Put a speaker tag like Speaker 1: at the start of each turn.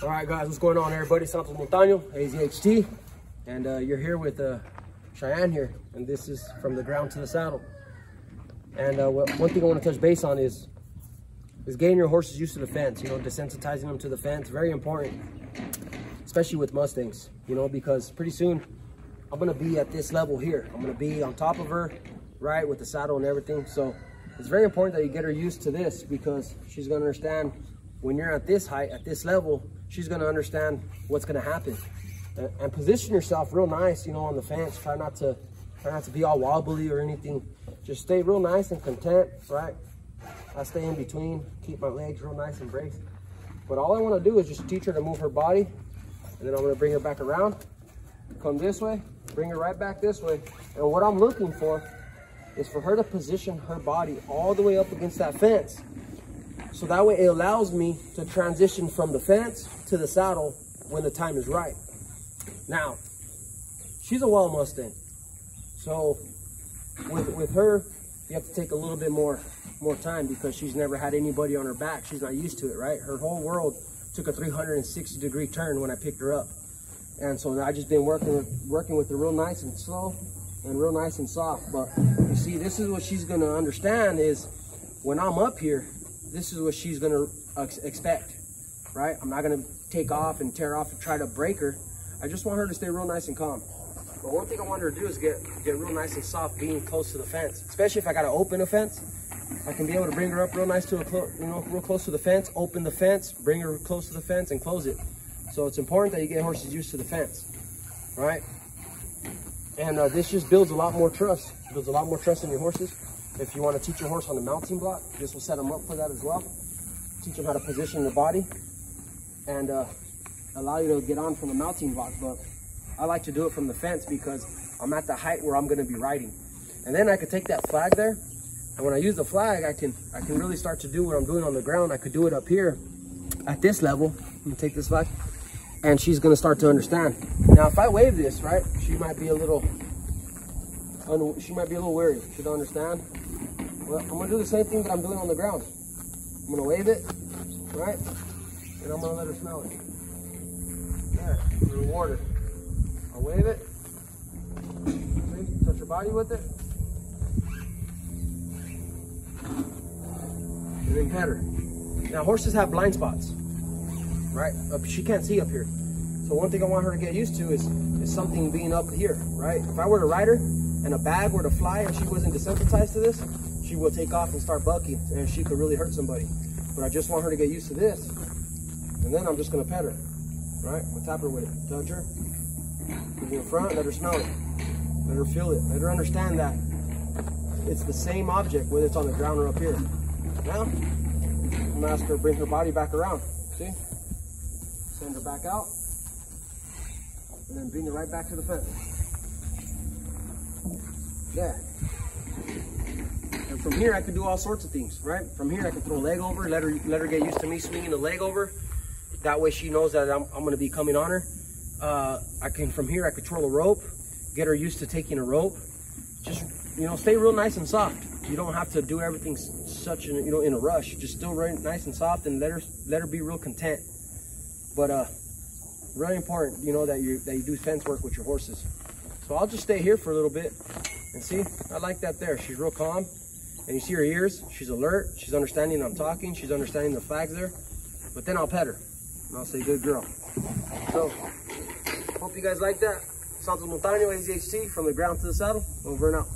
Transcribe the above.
Speaker 1: All right, guys, what's going on, everybody? Santos Montano, AZHT, and you're here with Cheyenne here, and this is from the ground to the saddle. And one thing I want to touch base on is getting your horses used to the fence. You know, desensitizing them to the fence, very important, especially with Mustangs. You know, because pretty soon I'm gonna be at this level here. I'm gonna be on top of her, right, with the saddle and everything. So it's very important that you get her used to this, because she's gonna understand when you're at this height, at this level, she's gonna understand what's gonna happen. And position yourself real nice, you know, on the fence. Try not to be all wobbly or anything. Just stay real nice and content, right? I stay in between, keep my legs real nice and braced. But all I wanna do is just teach her to move her body, and then I'm gonna bring her back around, come this way, bring her right back this way. And what I'm looking for is for her to position her body all the way up against that fence. So that way it allows me to transition from the fence to the saddle when the time is right. Now, she's a wild Mustang. So with her, you have to take a little bit more time, because she's never had anybody on her back. She's not used to it, right? Her whole world took a 360-degree turn when I picked her up. And so I just been working with her real nice and slow and real nice and soft. But you see, this is what she's gonna understand is when I'm up here, this is what she's gonna expect, right? I'm not gonna take off and tear off and try to break her. I just want her to stay real nice and calm. But one thing I want her to do is get real nice and soft being close to the fence, especially if I gotta open a fence. I can be able to bring her up real nice to real close to the fence, open the fence, bring her close to the fence and close it. So it's important that you get horses used to the fence, right? And this just builds a lot more trust. It builds a lot more trust in your horses. If you want to teach your horse on the mounting block, this will set them up for that as well. Teach them how to position the body and allow you to get on from the mounting block. But I like to do it from the fence because I'm at the height where I'm going to be riding. And then I could take that flag there, and when I use the flag, I can really start to do what I'm doing on the ground. I could do it up here at this level. I'm going to take this flag, and she's going to start to understand. Now, if I wave this, right, she might be a little wary. She don't understand. Well, I'm going to do the same thing that I'm doing on the ground. I'm going to wave it, right, and I'm going to let her smell it. There, reward her. I'll wave it. See, touch her body with it. And then pet her. Now, horses have blind spots, right? She can't see up here. So one thing I want her to get used to is something being up here, right? If I were to ride her and a bag were to fly and she wasn't desensitized to this, she will take off and start bucking, and she could really hurt somebody. But I just want her to get used to this, and then I'm just gonna pet her, right? I'll tap her with it, touch her, move in front, let her smell it, let her feel it, let her understand that it's the same object whether it's on the ground or up here. Now, I'm gonna ask her to bring her body back around, see? Send her back out, and then bring her right back to the fence. Yeah. And from here, I can do all sorts of things, right? From here, I can throw a leg over, let her get used to me swinging the leg over. That way she knows that I'm gonna be coming on her. From here, I could twirl a rope, get her used to taking a rope. Just, you know, stay real nice and soft. You don't have to do everything in a rush. Just still real nice and soft, and let her be real content. But really important, you know, that you do fence work with your horses. So I'll just stay here for a little bit and see. I like that there. She's real calm, and you see her ears. She's alert. She's understanding I'm talking. She's understanding the flags there. But then I'll pet her and I'll say, "Good girl." So hope you guys like that. Santos Montano, AZHT, from the ground to the saddle. Over and out.